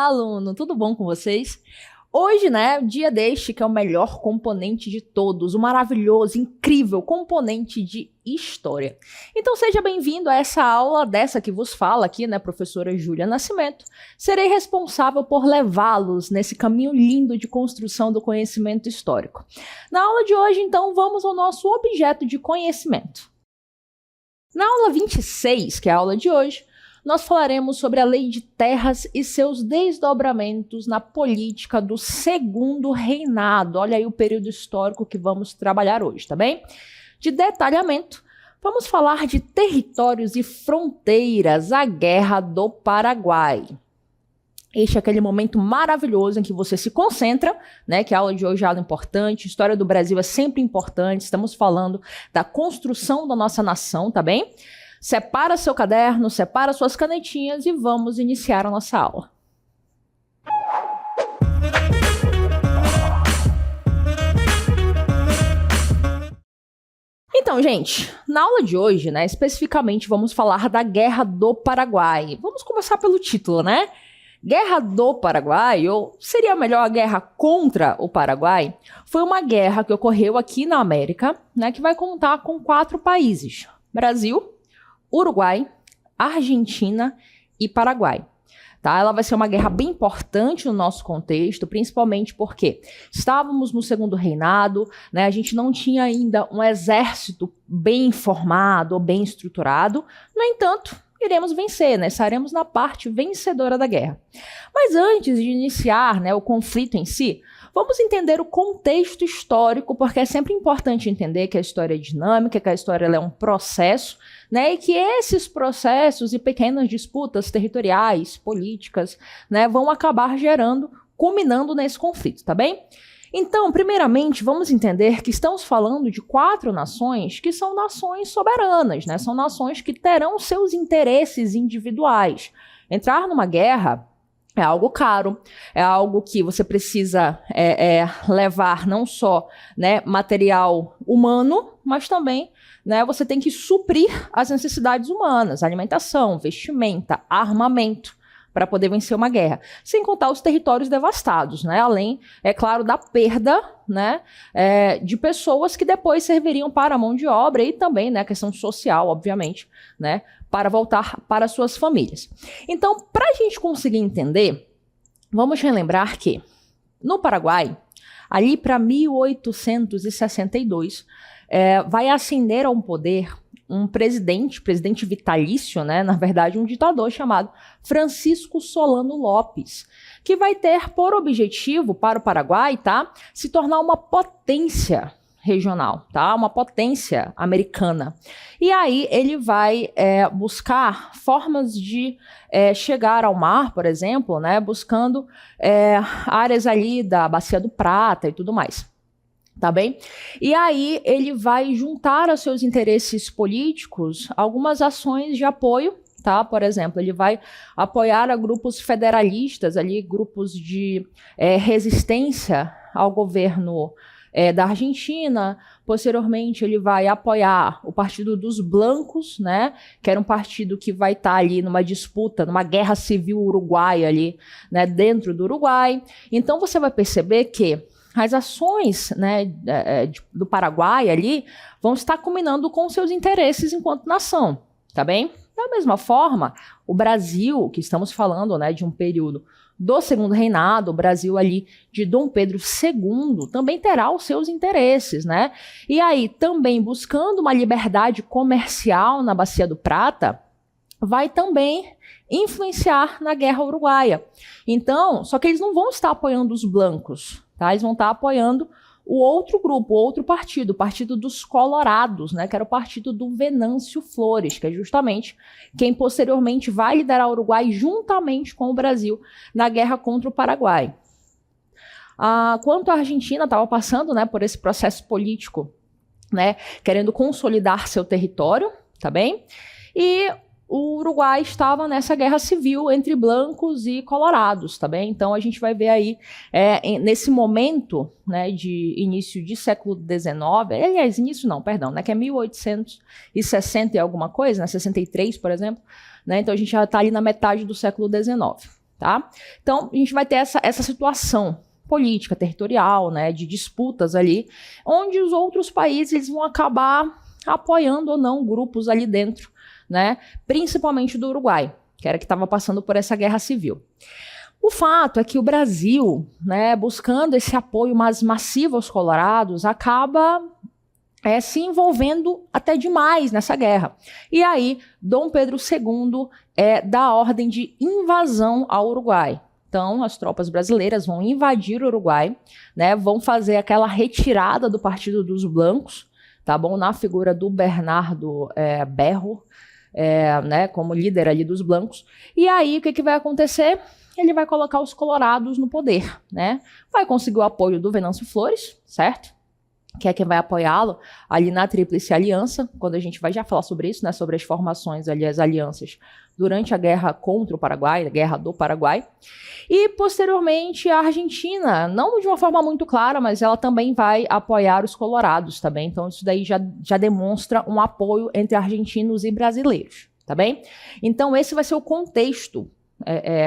Olá, aluno, tudo bom com vocês? Hoje, dia deste que é o melhor componente de todos, o maravilhoso, incrível componente de história. Então seja bem-vindo a essa aula dessa que vos fala aqui, professora Júlia Nascimento. Serei responsável por levá-los nesse caminho lindo de construção do conhecimento histórico. Na aula de hoje, então, vamos ao nosso objeto de conhecimento. Na aula 26, que é a aula de hoje, nós falaremos sobre a Lei de Terras e seus desdobramentos na política do Segundo Reinado. Olha aí o período histórico que vamos trabalhar hoje, tá bem? De detalhamento, vamos falar de territórios e fronteiras, a Guerra do Paraguai. Este é aquele momento maravilhoso em que você se concentra, que a aula de hoje é aula importante, história do Brasil é sempre importante, estamos falando da construção da nossa nação, tá bem? Separa seu caderno, separa suas canetinhas e vamos iniciar a nossa aula. Então, gente, na aula de hoje, especificamente vamos falar da Guerra do Paraguai. Vamos começar pelo título, Guerra do Paraguai, ou seria melhor a guerra contra o Paraguai, foi uma guerra que ocorreu aqui na América, que vai contar com 4 países: Brasil, Uruguai, Argentina e Paraguai. Tá? Ela vai ser uma guerra bem importante no nosso contexto, principalmente porque estávamos no Segundo Reinado, a gente não tinha ainda um exército bem formado ou bem estruturado. No entanto, iremos vencer, estaremos na parte vencedora da guerra. Mas antes de iniciar o conflito em si, vamos entender o contexto histórico, porque é sempre importante entender que a história é dinâmica, que a história é um processo, e que esses processos e pequenas disputas territoriais, políticas, vão acabar culminando nesse conflito, tá bem? Então, primeiramente, vamos entender que estamos falando de 4 nações que são nações soberanas, são nações que terão seus interesses individuais. Entrar numa guerra é algo caro, é algo que você precisa levar não só material humano, mas também você tem que suprir as necessidades humanas, alimentação, vestimenta, armamento, para poder vencer uma guerra. Sem contar os territórios devastados, além, é claro, da perda de pessoas que depois serviriam para a mão de obra e também a questão social, obviamente, para voltar para suas famílias. Então, para a gente conseguir entender, vamos relembrar que no Paraguai, ali para 1862, vai ascender ao poder um presidente vitalício, na verdade um ditador chamado Francisco Solano Lopes, que vai ter por objetivo para o Paraguai, se tornar uma potência regional, uma potência americana. E aí ele vai buscar formas de chegar ao mar, por exemplo, buscando áreas ali da Bacia do Prata e tudo mais. Tá bem? E aí ele vai juntar aos seus interesses políticos algumas ações de apoio, Por exemplo, ele vai apoiar a grupos federalistas, grupos de resistência ao governo da Argentina. Posteriormente, ele vai apoiar o Partido dos Blancos, que era um partido que vai estar ali numa disputa, numa guerra civil uruguaia ali, dentro do Uruguai. Então, você vai perceber que as ações do Paraguai ali vão estar combinando com seus interesses enquanto nação, tá bem? Da mesma forma, o Brasil, que estamos falando de um período do Segundo Reinado, o Brasil ali de Dom Pedro II, também terá os seus interesses, E aí, também buscando uma liberdade comercial na Bacia do Prata, vai também influenciar na Guerra Uruguaia. Então, só que eles não vão estar apoiando os blancos, eles vão estar apoiando o outro grupo, o outro partido, o Partido dos Colorados, que era o partido do Venâncio Flores, que é justamente quem posteriormente vai liderar o Uruguai juntamente com o Brasil na guerra contra o Paraguai. Quanto a Argentina estava passando por esse processo político, querendo consolidar seu território, tá bem? E o Uruguai estava nessa guerra civil entre brancos e colorados, tá bem? Então a gente vai ver aí, nesse momento, de início de século XIX, aliás, início não, perdão, que é 1860 e alguma coisa, 63, por exemplo, então a gente já está ali na metade do século XIX, tá? Então, a gente vai ter essa situação política, territorial, né, de disputas ali, onde os outros países eles vão acabar apoiando ou não grupos ali dentro, né, principalmente do Uruguai, que era que estava passando por essa guerra civil. O fato é que o Brasil, né, buscando esse apoio mais massivo aos colorados, acaba se envolvendo até demais nessa guerra. E aí, Dom Pedro II dá ordem de invasão ao Uruguai. Então, as tropas brasileiras vão invadir o Uruguai, né, vão fazer aquela retirada do Partido dos Blancos, tá bom? Na figura do Bernardo Berro, né, como líder ali dos Blancos. E aí, o que vai acontecer? Ele vai colocar os colorados no poder, né? Vai conseguir o apoio do Venâncio Flores, certo? Que é quem vai apoiá-lo ali na Tríplice Aliança, quando a gente vai já falar sobre isso, né? Sobre as formações ali, as alianças durante a guerra contra o Paraguai, a guerra do Paraguai. E, posteriormente, a Argentina, não de uma forma muito clara, mas ela também vai apoiar os colorados, tá bem? Então, isso daí já demonstra um apoio entre argentinos e brasileiros, tá bem? Então, esse vai ser o contexto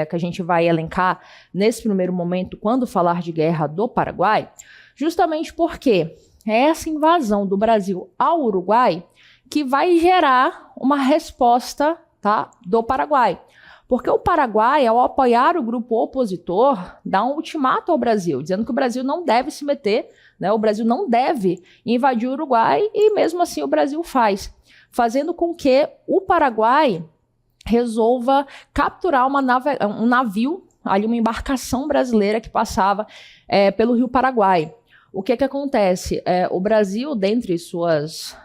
que a gente vai elencar nesse primeiro momento, quando falar de guerra do Paraguai, justamente porque é essa invasão do Brasil ao Uruguai que vai gerar uma resposta, tá, do Paraguai. Porque o Paraguai, ao apoiar o grupo opositor, dá um ultimato ao Brasil, dizendo que o Brasil não deve se meter, né, o Brasil não deve invadir o Uruguai, e mesmo assim o Brasil faz, fazendo com que o Paraguai resolva capturar um navio, ali uma embarcação brasileira que passava pelo Rio Paraguai. O que acontece? O Brasil, dentre suas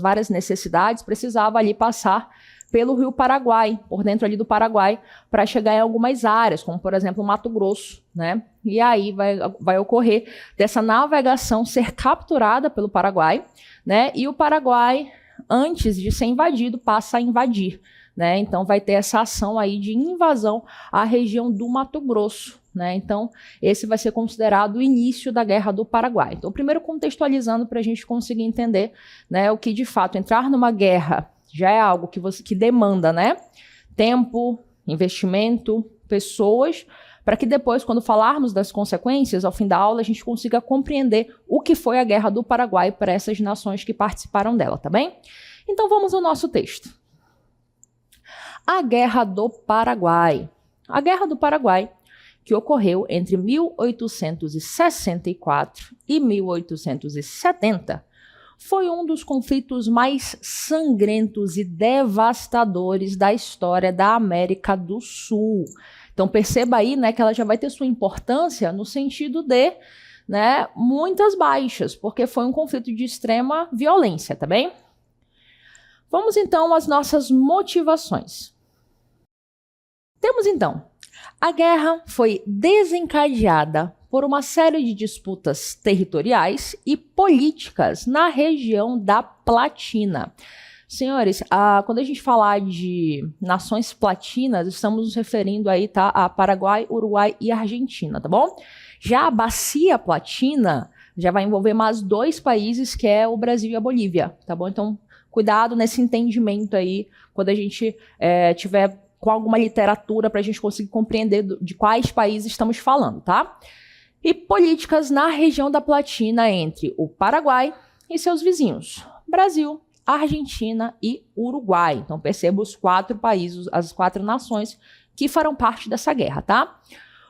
várias necessidades, precisava ali passar pelo Rio Paraguai, por dentro ali do Paraguai, para chegar em algumas áreas, como por exemplo Mato Grosso, né? E aí vai ocorrer dessa navegação ser capturada pelo Paraguai, né? E o Paraguai, antes de ser invadido, passa a invadir, né? Então vai ter essa ação aí de invasão à região do Mato Grosso, né? Então esse vai ser considerado o início da Guerra do Paraguai. Então, primeiro contextualizando para a gente conseguir entender, né, o que de fato entrar numa guerra já é algo que demanda, né, tempo, investimento, pessoas, para que depois, quando falarmos das consequências, ao fim da aula, a gente consiga compreender o que foi a Guerra do Paraguai para essas nações que participaram dela, tá bem? Então vamos ao nosso texto. A Guerra do Paraguai. A Guerra do Paraguai, que ocorreu entre 1864 e 1870, foi um dos conflitos mais sangrentos e devastadores da história da América do Sul. Então perceba aí, né, que ela já vai ter sua importância no sentido de, né, muitas baixas, porque foi um conflito de extrema violência, tá bem? Vamos então às nossas motivações. Temos então, a guerra foi desencadeada por uma série de disputas territoriais e políticas na região da Platina. Senhores, quando a gente falar de nações platinas, estamos nos referindo aí, tá, a Paraguai, Uruguai e Argentina, tá bom? Já a Bacia Platina já vai envolver mais dois países, que é o Brasil e a Bolívia, tá bom? Então, cuidado nesse entendimento aí, quando a gente tiver com alguma literatura para a gente conseguir compreender de quais países estamos falando, tá? E políticas na região da Platina entre o Paraguai e seus vizinhos, Brasil, Argentina e Uruguai. Então perceba os 4 países, as 4 nações que farão parte dessa guerra, tá?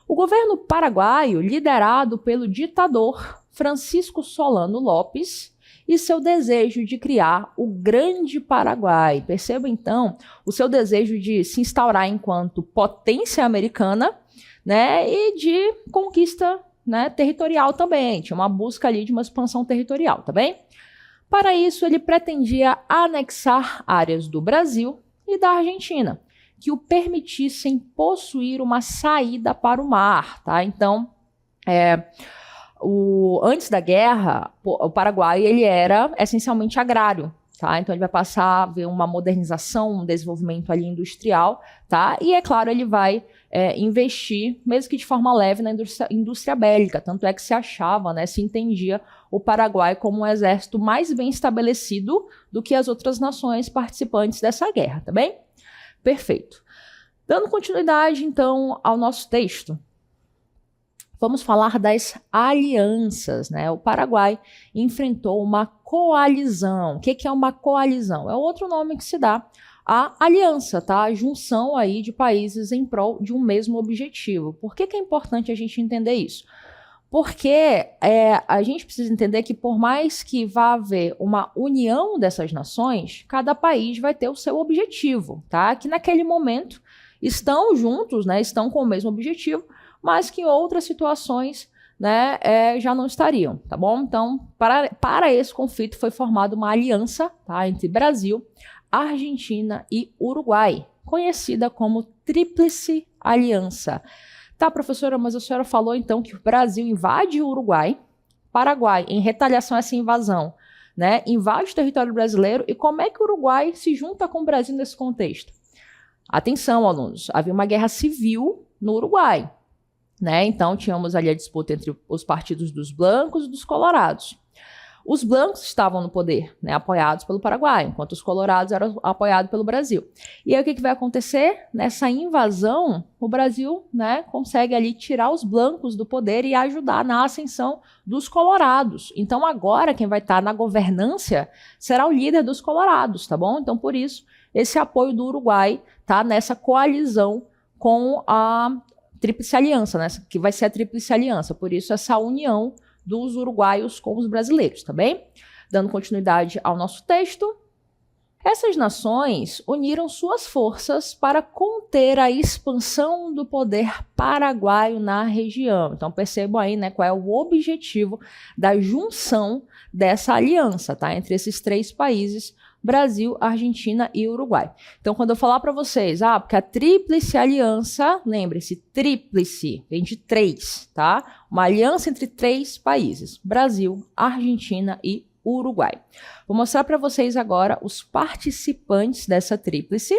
O governo paraguaio, liderado pelo ditador Francisco Solano Lopes, e seu desejo de criar o Grande Paraguai. Perceba, então, o seu desejo de se instaurar enquanto potência americana, né, e de conquista, né, territorial também. Tinha uma busca ali de uma expansão territorial, tá bem? Para isso, ele pretendia anexar áreas do Brasil e da Argentina, que o permitissem possuir uma saída para o mar, tá? Então, antes da guerra, o Paraguai ele era essencialmente agrário, tá? Então ele vai passar a ver uma modernização, um desenvolvimento ali industrial, tá? E é claro, ele vai investir, mesmo que de forma leve, na indústria bélica. Tanto é que se achava, né, se entendia o Paraguai como um exército mais bem estabelecido do que as outras nações participantes dessa guerra, tá bem? Perfeito. Dando continuidade, então, ao nosso texto, vamos falar das alianças, né? O Paraguai enfrentou uma coalizão. O que é uma coalizão? É outro nome que se dá à aliança, tá? A junção aí de países em prol de um mesmo objetivo. Por que é importante a gente entender isso? Porque a gente precisa entender que por mais que vá haver uma união dessas nações, cada país vai ter o seu objetivo, tá? Que naquele momento estão juntos, né? Estão com o mesmo objetivo, mas que em outras situações, né, já não estariam, tá bom? Então, para esse conflito foi formada uma aliança, tá, entre Brasil, Argentina e Uruguai, conhecida como Tríplice Aliança. Tá, professora, mas a senhora falou então que o Brasil invade o Uruguai, Paraguai, em retaliação a essa invasão, né, invade o território brasileiro, e como é que o Uruguai se junta com o Brasil nesse contexto? Atenção, alunos, havia uma guerra civil no Uruguai, né? Então tínhamos ali a disputa entre os partidos dos blancos e dos colorados. Os blancos estavam no poder, né, apoiados pelo Paraguai, enquanto os colorados eram apoiados pelo Brasil. E aí o que vai acontecer? Nessa invasão, o Brasil, né, consegue ali tirar os blancos do poder e ajudar na ascensão dos colorados. Então agora quem vai estar na governância será o líder dos colorados, tá bom? Então por isso esse apoio do Uruguai tá nessa coalizão com a Tríplice Aliança, né, que vai ser a Tríplice Aliança. Por isso essa união dos uruguaios com os brasileiros, tá bem? Dando continuidade ao nosso texto, essas nações uniram suas forças para conter a expansão do poder paraguaio na região. Então percebam aí, né, qual é o objetivo da junção dessa aliança, tá, entre esses três países, Brasil, Argentina e Uruguai. Então, quando eu falar para vocês, porque a Tríplice Aliança, lembre-se, tríplice, vem de três, tá? Uma aliança entre três países, Brasil, Argentina e Uruguai. Vou mostrar para vocês agora os participantes dessa tríplice.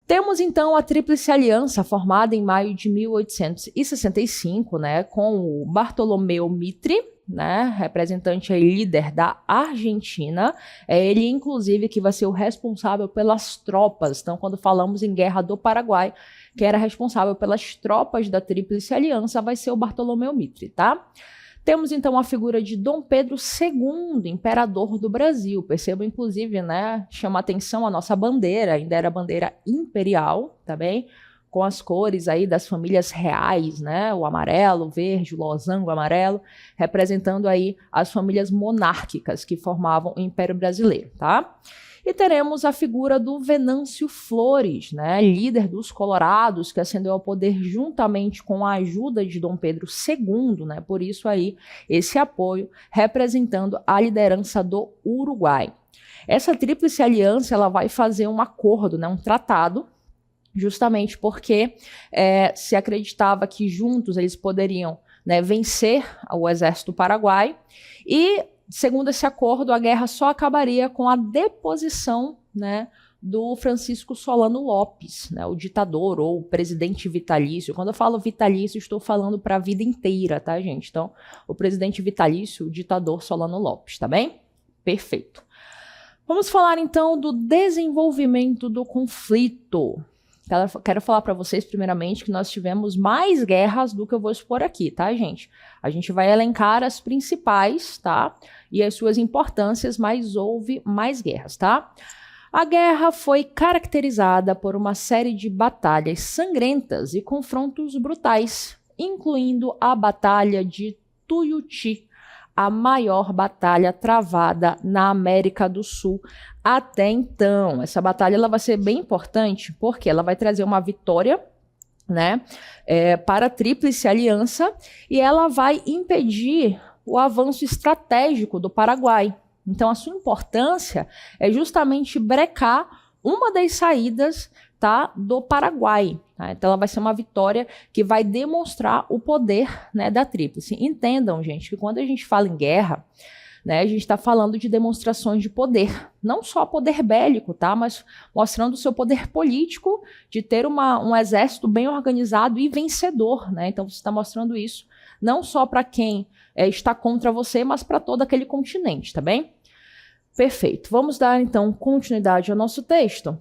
Temos, então, a Tríplice Aliança, formada em maio de 1865, né, com o Bartolomeu Mitre, né, representante aí, líder da Argentina. Ele, inclusive, que vai ser o responsável pelas tropas. Então, quando falamos em Guerra do Paraguai, quem era responsável pelas tropas da Tríplice Aliança vai ser o Bartolomeu Mitre, tá? Temos, então, a figura de Dom Pedro II, imperador do Brasil. Percebam, inclusive, né, chama atenção a nossa bandeira, ainda era bandeira imperial, tá bem? Com as cores aí das famílias reais, né, o amarelo, o verde, o losango amarelo, representando aí as famílias monárquicas que formavam o Império Brasileiro, tá? E teremos a figura do Venâncio Flores, né, líder dos colorados, que ascendeu ao poder juntamente com a ajuda de Dom Pedro II, né, por isso aí esse apoio representando a liderança do Uruguai. Essa Tríplice Aliança, ela vai fazer um acordo, né, um tratado, justamente porque se acreditava que juntos eles poderiam, né, vencer o exército paraguaio, e segundo esse acordo, a guerra só acabaria com a deposição, né, do Francisco Solano Lopes, né, o ditador ou o presidente vitalício. Quando eu falo vitalício, estou falando para a vida inteira, tá, gente? Então, o presidente vitalício, o ditador Solano Lopes, tá bem? Perfeito. Vamos falar, então, do desenvolvimento do conflito. Quero falar para vocês, primeiramente, que nós tivemos mais guerras do que eu vou expor aqui, tá, gente? A gente vai elencar as principais, tá? E as suas importâncias, mas houve mais guerras, tá? A guerra foi caracterizada por uma série de batalhas sangrentas e confrontos brutais, incluindo a Batalha de Tuiuti, a maior batalha travada na América do Sul até então. Essa batalha ela vai ser bem importante porque ela vai trazer uma vitória, né, para a Tríplice Aliança, e ela vai impedir o avanço estratégico do Paraguai. Então a sua importância é justamente brecar uma das saídas, tá, do Paraguai. Tá? Então ela vai ser uma vitória que vai demonstrar o poder, né, da Tríplice. Entendam, gente, que quando a gente fala em guerra, né, a gente está falando de demonstrações de poder, não só poder bélico, tá, mas mostrando o seu poder político de ter um exército bem organizado e vencedor. Né? Então você está mostrando isso não só para quem está contra você, mas para todo aquele continente, tá bem? Perfeito. Vamos dar, então, continuidade ao nosso texto.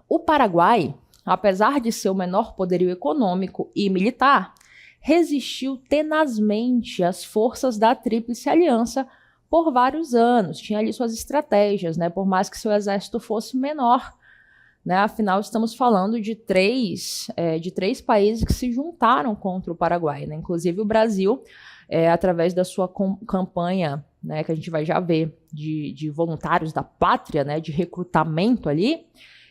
O Paraguai, apesar de ser o menor poderio econômico e militar, resistiu tenazmente às forças da Tríplice Aliança por vários anos. Tinha ali suas estratégias, né? Por mais que seu exército fosse menor, né? Afinal, estamos falando de três países que se juntaram contra o Paraguai, né? Inclusive o Brasil, através da sua campanha, né, que a gente vai já ver, de voluntários da pátria, né, de recrutamento ali,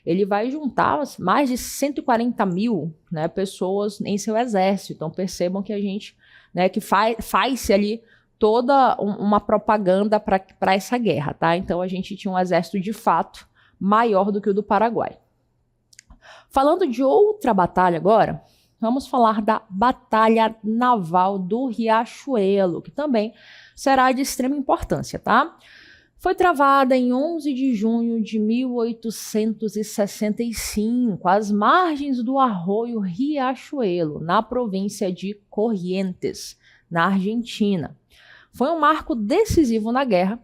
ele vai juntar mais de 140 mil, né, pessoas em seu exército. Então percebam que a gente, né, que faz-se ali toda uma propaganda para essa guerra, tá? Então a gente tinha um exército de fato maior do que o do Paraguai. Falando de outra batalha agora, vamos falar da Batalha Naval do Riachuelo, que também será de extrema importância, tá? Foi travada em 11 de junho de 1865, às margens do arroio Riachuelo, na província de Corrientes, na Argentina. Foi um marco decisivo na guerra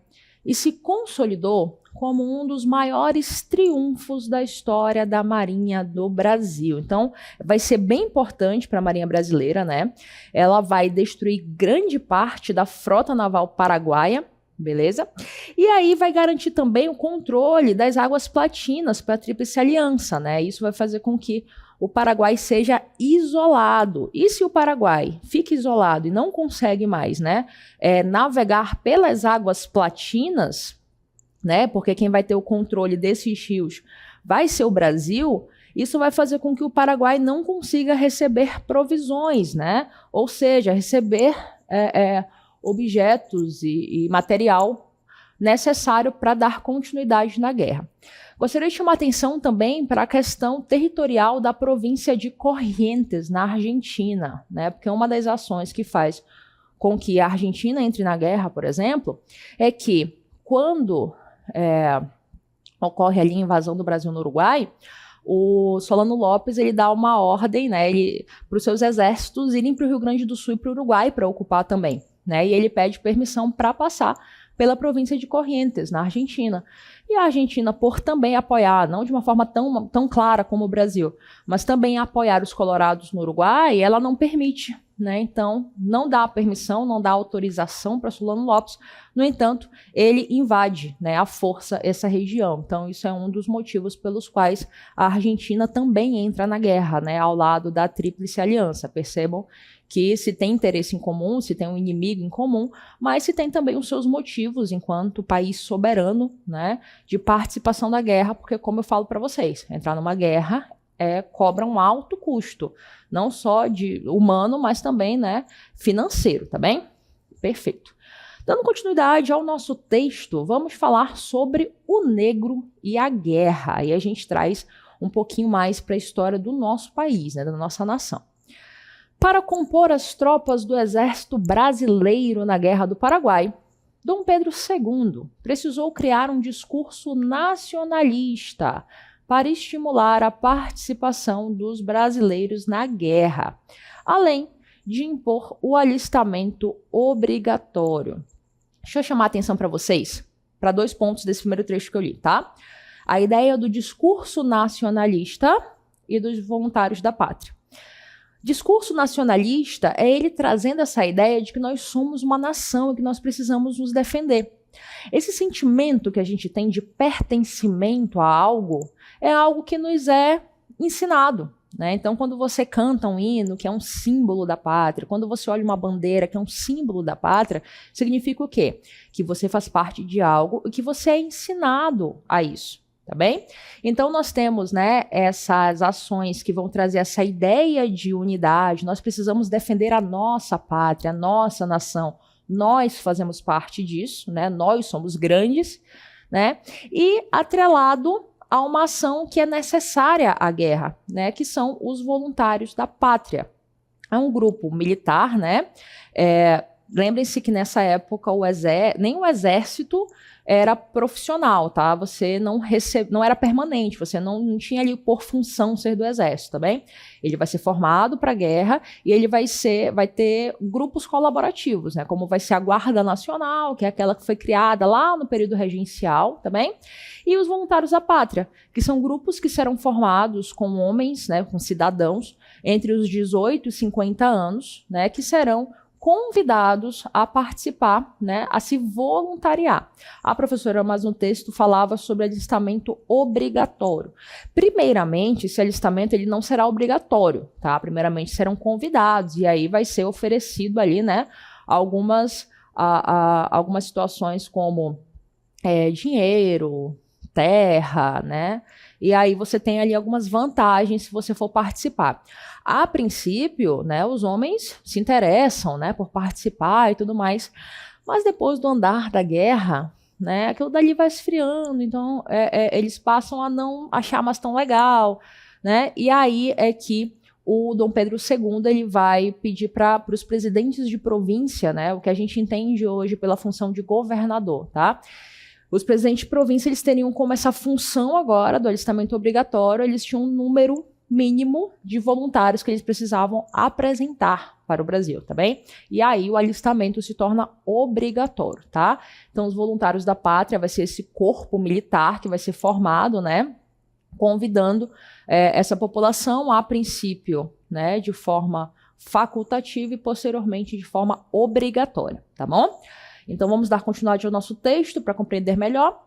e se consolidou como um dos maiores triunfos da história da Marinha do Brasil. Então, vai ser bem importante para a Marinha brasileira, né? Ela vai destruir grande parte da frota naval paraguaia, beleza? E aí vai garantir também o controle das águas platinas para a Tríplice Aliança, né? Isso vai fazer com que o Paraguai seja isolado. E se o Paraguai fica isolado e não consegue mais, né, navegar pelas águas platinas, né, porque quem vai ter o controle desses rios vai ser o Brasil, isso vai fazer com que o Paraguai não consiga receber provisões, né? Ou seja, receber objetos e material necessário para dar continuidade na guerra. Gostaria de chamar atenção também para a questão territorial da província de Corrientes, na Argentina, né? Porque uma das ações que faz com que a Argentina entre na guerra, por exemplo, é que quando ocorre ali a invasão do Brasil no Uruguai, o Solano Lopes ele dá uma ordem, né, para os seus exércitos irem para o Rio Grande do Sul e para o Uruguai para ocupar também, né, e ele pede permissão para passar pela província de Corrientes, na Argentina. E a Argentina, por também apoiar, não de uma forma tão clara como o Brasil, mas também apoiar os colorados no Uruguai, ela não permite, né? Então, não dá permissão, não dá autorização para Solano Lopes. No entanto, ele invade, né, à força essa região. Então, isso é um dos motivos pelos quais a Argentina também entra na guerra, né, ao lado da Tríplice Aliança. Percebam que se tem interesse em comum, se tem um inimigo em comum, mas se tem também os seus motivos enquanto país soberano, né, de participação da guerra, porque como eu falo para vocês, entrar numa guerra cobra um alto custo, não só de humano, mas também, né, financeiro, tá bem? Perfeito. Dando continuidade ao nosso texto, vamos falar sobre o negro e a guerra. Aí a gente traz um pouquinho mais para a história do nosso país, né, da nossa nação. Para compor as tropas do exército brasileiro na Guerra do Paraguai, Dom Pedro II precisou criar um discurso nacionalista para estimular a participação dos brasileiros na guerra, além de impor o alistamento obrigatório. Deixa eu chamar a atenção para vocês, para 2 pontos desse primeiro trecho que eu li, tá? A ideia do discurso nacionalista e dos voluntários da pátria. Discurso nacionalista é ele trazendo essa ideia de que nós somos uma nação e que nós precisamos nos defender. Esse sentimento que a gente tem de pertencimento a algo é algo que nos é ensinado, né? Então, quando você canta um hino, que é um símbolo da pátria, quando você olha uma bandeira, que é um símbolo da pátria, significa o quê? Que você faz parte de algo e que você é ensinado a isso. Tá bem? Então nós temos, né, essas ações que vão trazer essa ideia de unidade. Nós precisamos defender a nossa pátria, a nossa nação. Nós fazemos parte disso, né? Nós somos grandes, né? E atrelado a uma ação que é necessária à guerra, né? Que são os voluntários da pátria. É um grupo militar, né? Lembrem-se que nessa época nem o exército era profissional, tá? Você não era permanente, você não tinha ali por função ser do exército, tá bem? Ele vai ser formado para a guerra e ele vai ter grupos colaborativos, né? Como vai ser a Guarda Nacional, que é aquela que foi criada lá no período regencial, tá bem? E os Voluntários da Pátria, que são grupos que serão formados com homens, né, com cidadãos entre os 18 e 50 anos, né, que serão convidados a participar, né, a se voluntariar. A professora, mas no texto, falava sobre alistamento obrigatório. Primeiramente, esse alistamento ele não será obrigatório, tá? Primeiramente serão convidados, e aí vai ser oferecido ali, né, algumas situações como dinheiro, terra, né? E aí você tem ali algumas vantagens se você for participar. A princípio, né, os homens se interessam, né, por participar e tudo mais, mas depois do andar da guerra, né, aquilo dali vai esfriando, então eles passam a não achar mais tão legal, né? E aí é que o Dom Pedro II ele vai pedir para os presidentes de província, né, o que a gente entende hoje pela função de governador, tá? Os presidentes de província, eles teriam como essa função agora do alistamento obrigatório, eles tinham um número mínimo de voluntários que eles precisavam apresentar para o Brasil, tá bem? E aí o alistamento se torna obrigatório, tá? Então os voluntários da pátria vai ser esse corpo militar que vai ser formado, né? Convidando essa população a princípio, né? De forma facultativa e posteriormente de forma obrigatória, tá bom? Então vamos dar continuidade ao nosso texto para compreender melhor.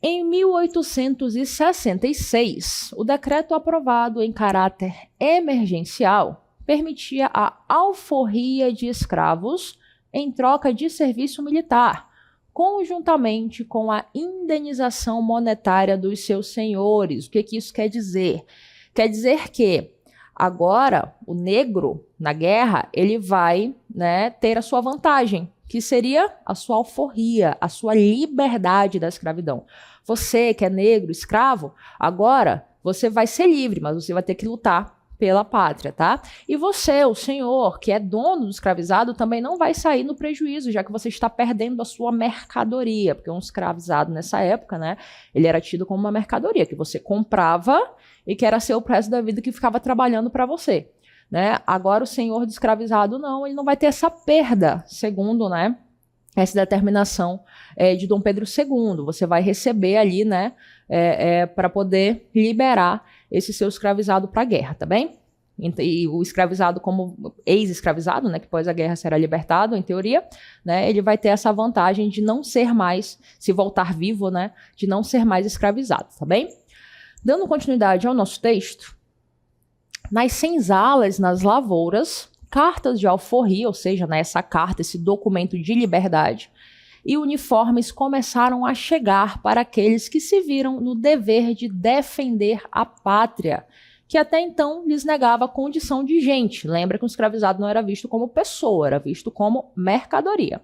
Em 1866, o decreto aprovado em caráter emergencial permitia a alforria de escravos em troca de serviço militar, conjuntamente com a indenização monetária dos seus senhores. O que isso quer dizer? Quer dizer que agora o negro na guerra ele vai, né, ter a sua vantagem, que seria a sua alforria, a sua liberdade da escravidão. Você que é negro, escravo, agora você vai ser livre, mas você vai ter que lutar pela pátria, tá? E você, o senhor, que é dono do escravizado, também não vai sair no prejuízo, já que você está perdendo a sua mercadoria, porque um escravizado nessa época, né, ele era tido como uma mercadoria, que você comprava e que era seu preço da vida que ficava trabalhando para você. Né? Agora o senhor de escravizado não, ele não vai ter essa perda, segundo, né, essa determinação de Dom Pedro II. Você vai receber ali, né, para poder liberar esse seu escravizado para a guerra, tá bem? E o escravizado como ex-escravizado, né, que após a guerra será libertado, em teoria, né, ele vai ter essa vantagem de não ser mais, se voltar vivo, né, de não ser mais escravizado, tá bem? Dando continuidade ao nosso texto, nas senzalas, nas lavouras, cartas de alforria, ou seja, né, essa carta, esse documento de liberdade, e uniformes começaram a chegar para aqueles que se viram no dever de defender a pátria, que até então lhes negava a condição de gente. Lembra que o escravizado não era visto como pessoa, era visto como mercadoria.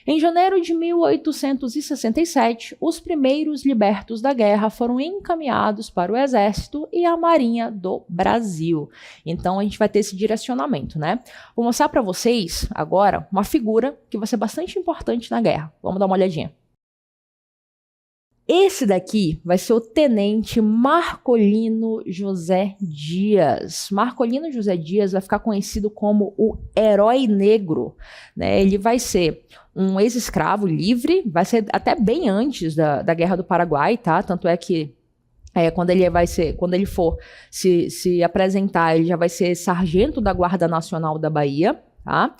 Em janeiro de 1867, os primeiros libertos da guerra foram encaminhados para o Exército e a Marinha do Brasil. Então a gente vai ter esse direcionamento, né? Vou mostrar para vocês agora uma figura que vai ser bastante importante na guerra. Vamos dar uma olhadinha. Esse daqui vai ser o tenente Marcolino José Dias. Marcolino José Dias vai ficar conhecido como o herói negro, né? Ele vai ser um ex-escravo livre, vai ser até bem antes da Guerra do Paraguai, tá? Tanto é que quando ele for se apresentar, ele já vai ser sargento da Guarda Nacional da Bahia, tá?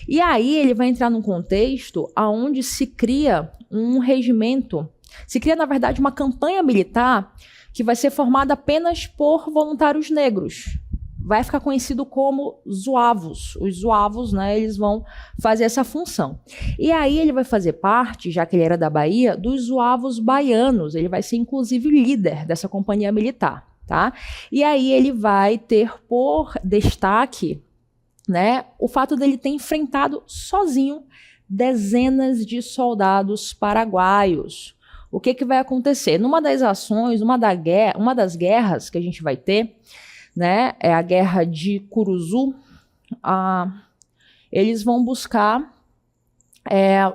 E aí ele vai entrar num contexto onde se cria um regimento. Se cria, na verdade, uma campanha militar que vai ser formada apenas por voluntários negros. Vai ficar conhecido como zuavos. Os zuavos, né, eles vão fazer essa função. E aí ele vai fazer parte, já que ele era da Bahia, dos zuavos baianos. Ele vai ser, inclusive, líder dessa companhia militar, tá? E aí ele vai ter por destaque, né, o fato dele ter enfrentado sozinho dezenas de soldados paraguaios. O que vai acontecer? Numa das ações, uma das guerras que a gente vai ter, né, é a guerra de Curuzu, eles vão buscar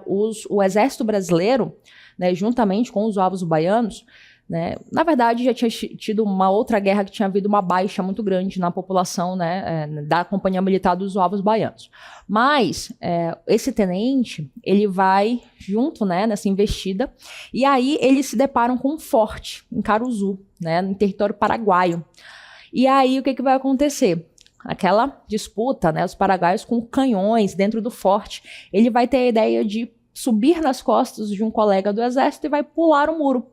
o exército brasileiro, né, juntamente com os ovos baianos, né? Na verdade, já tinha tido uma outra guerra que tinha havido uma baixa muito grande na população, né, da Companhia Militar dos Ovos Baianos. Mas esse tenente, ele vai junto, né, nessa investida, e aí eles se deparam com um forte em Caruzu, né, no território paraguaio. E aí o que vai acontecer? Aquela disputa, né, os paraguaios com canhões dentro do forte, ele vai ter a ideia de subir nas costas de um colega do exército e vai pular o muro.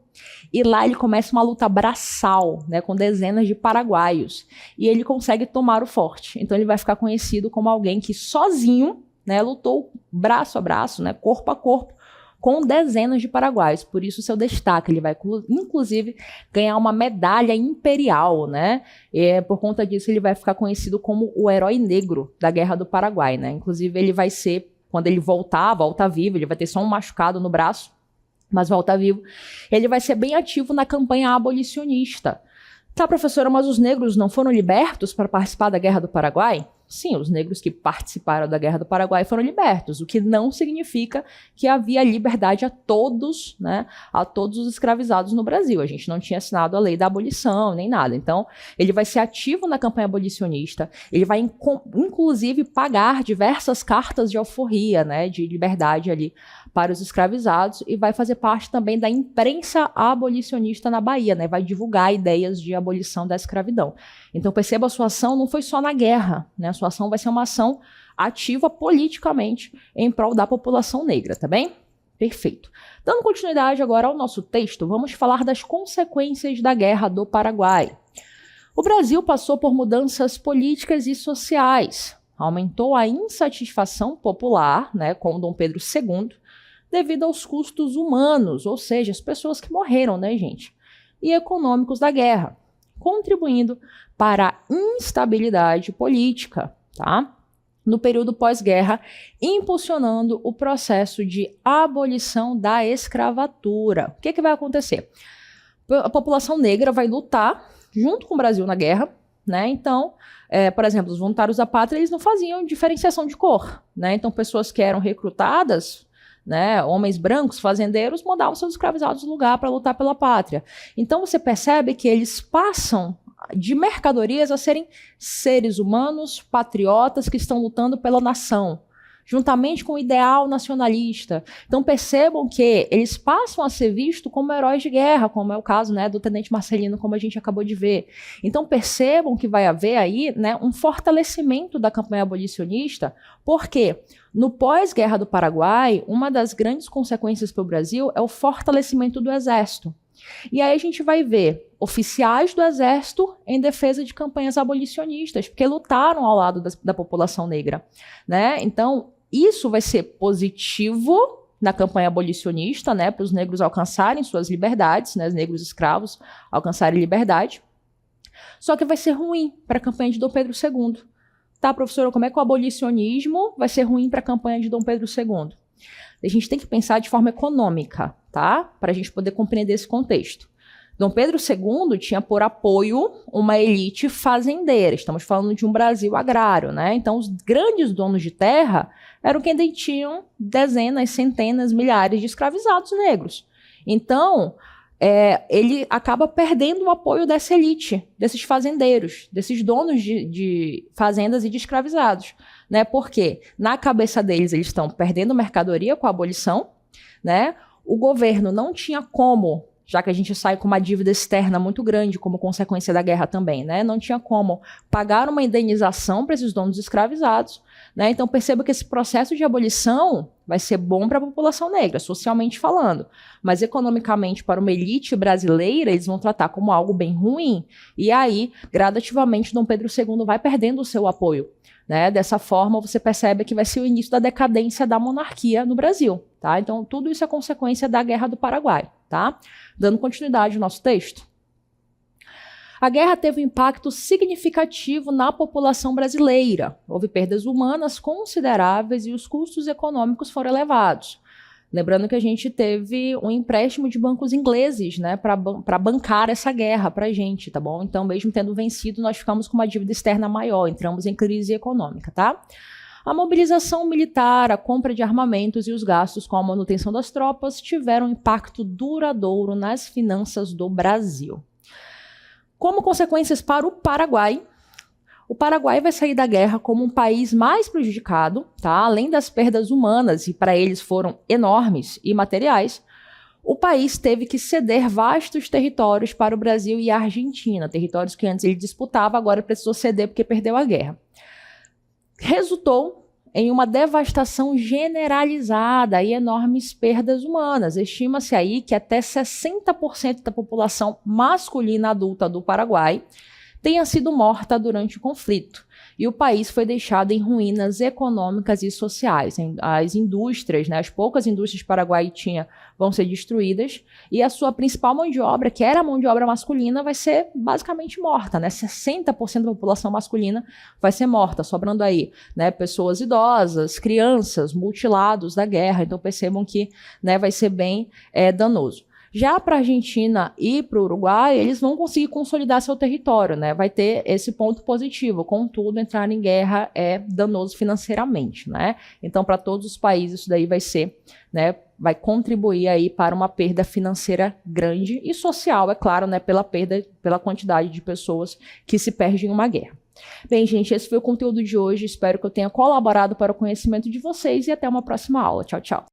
E lá ele começa uma luta braçal, né, com dezenas de paraguaios. E ele consegue tomar o forte. Então ele vai ficar conhecido como alguém que sozinho, né, lutou braço a braço, né, corpo a corpo, com dezenas de paraguaios. Por isso seu destaque. Ele vai, inclusive, ganhar uma medalha imperial, né? E por conta disso ele vai ficar conhecido como o herói negro da Guerra do Paraguai, né? Inclusive ele vai ser, quando ele volta vivo, ele vai ter só um machucado no braço, mas volta vivo, ele vai ser bem ativo na campanha abolicionista. Tá, professora, mas os negros não foram libertos para participar da Guerra do Paraguai? Sim, os negros que participaram da Guerra do Paraguai foram libertos, o que não significa que havia liberdade a todos, né, a todos os escravizados no Brasil. A gente não tinha assinado a lei da abolição, nem nada. Então, ele vai ser ativo na campanha abolicionista, ele vai, inclusive, pagar diversas cartas de alforria, né, de liberdade ali para os escravizados, e vai fazer parte também da imprensa abolicionista na Bahia, né, vai divulgar ideias de abolição da escravidão. Então, perceba, a sua ação não foi só na guerra, né, a sua ação vai ser uma ação ativa politicamente em prol da população negra, tá bem? Perfeito. Dando continuidade agora ao nosso texto, vamos falar das consequências da Guerra do Paraguai. O Brasil passou por mudanças políticas e sociais, aumentou a insatisfação popular, né, com Dom Pedro II, devido aos custos humanos, ou seja, as pessoas que morreram, né, gente, e econômicos da guerra, contribuindo para a instabilidade política, tá? No período pós-guerra, impulsionando o processo de abolição da escravatura. O que vai acontecer? A população negra vai lutar junto com o Brasil na guerra, né? Então, por exemplo, os voluntários da pátria, eles não faziam diferenciação de cor, né? Então, pessoas que eram recrutadas, né, homens brancos, fazendeiros, mandavam seus escravizados no lugar para lutar pela pátria. Então você percebe que eles passam de mercadorias a serem seres humanos, patriotas que estão lutando pela nação, juntamente com o ideal nacionalista. Então percebam que eles passam a ser vistos como heróis de guerra, como é o caso, né, do Tenente Marcelino, como a gente acabou de ver. Então percebam que vai haver aí, né, um fortalecimento da campanha abolicionista, porque no pós-guerra do Paraguai, uma das grandes consequências para o Brasil é o fortalecimento do exército. E aí a gente vai ver oficiais do exército em defesa de campanhas abolicionistas, porque lutaram ao lado da população negra, né? Então, isso vai ser positivo na campanha abolicionista, né, para os negros alcançarem suas liberdades, né, os negros escravos alcançarem liberdade. Só que vai ser ruim para a campanha de Dom Pedro II. Tá, professora, como é que o abolicionismo vai ser ruim para a campanha de Dom Pedro II? A gente tem que pensar de forma econômica, tá? Para a gente poder compreender esse contexto. Dom Pedro II tinha por apoio uma elite fazendeira. Estamos falando de um Brasil agrário, né? Então, os grandes donos de terra eram quem detinham dezenas, centenas, milhares de escravizados negros. Então, ele acaba perdendo o apoio dessa elite, desses fazendeiros, desses donos de fazendas e de escravizados, né? Porque na cabeça deles eles estão perdendo mercadoria com a abolição, né? O governo não tinha como, já que a gente sai com uma dívida externa muito grande como consequência da guerra também, né? Não tinha como pagar uma indenização para esses donos escravizados, né? Então perceba que esse processo de abolição vai ser bom para a população negra, socialmente falando, mas economicamente para uma elite brasileira eles vão tratar como algo bem ruim, e aí gradativamente Dom Pedro II vai perdendo o seu apoio, né? Dessa forma você percebe que vai ser o início da decadência da monarquia no Brasil, tá? Então tudo isso é consequência da Guerra do Paraguai, tá? Dando continuidade ao nosso texto. A guerra teve um impacto significativo na população brasileira. Houve perdas humanas consideráveis e os custos econômicos foram elevados. Lembrando que a gente teve um empréstimo de bancos ingleses, né, para bancar essa guerra para a gente, tá bom? Então, mesmo tendo vencido, nós ficamos com uma dívida externa maior, entramos em crise econômica, tá? A mobilização militar, a compra de armamentos e os gastos com a manutenção das tropas tiveram impacto duradouro nas finanças do Brasil. Como consequências para o Paraguai vai sair da guerra como um país mais prejudicado, tá? Além das perdas humanas, e para eles foram enormes, e materiais, o país teve que ceder vastos territórios para o Brasil e a Argentina, territórios que antes ele disputava, agora precisou ceder porque perdeu a guerra. Resultou em uma devastação generalizada e enormes perdas humanas. Estima-se aí que até 60% da população masculina adulta do Paraguai tenha sido morta durante o conflito. E o país foi deixado em ruínas econômicas e sociais. As indústrias, né, as poucas indústrias que o Paraguai tinha, vão ser destruídas, e a sua principal mão de obra, que era a mão de obra masculina, vai ser basicamente morta, né? 60% da população masculina vai ser morta, sobrando aí, né, pessoas idosas, crianças, mutilados da guerra. Então percebam que, né, vai ser bem danoso. Já para a Argentina e para o Uruguai, eles vão conseguir consolidar seu território, né? Vai ter esse ponto positivo. Contudo, entrar em guerra é danoso financeiramente, né? Então, para todos os países, isso daí vai ser, né? Vai contribuir aí para uma perda financeira grande e social, é claro, né? Pela quantidade de pessoas que se perdem em uma guerra. Bem, gente, esse foi o conteúdo de hoje. Espero que eu tenha colaborado para o conhecimento de vocês e até uma próxima aula. Tchau, tchau.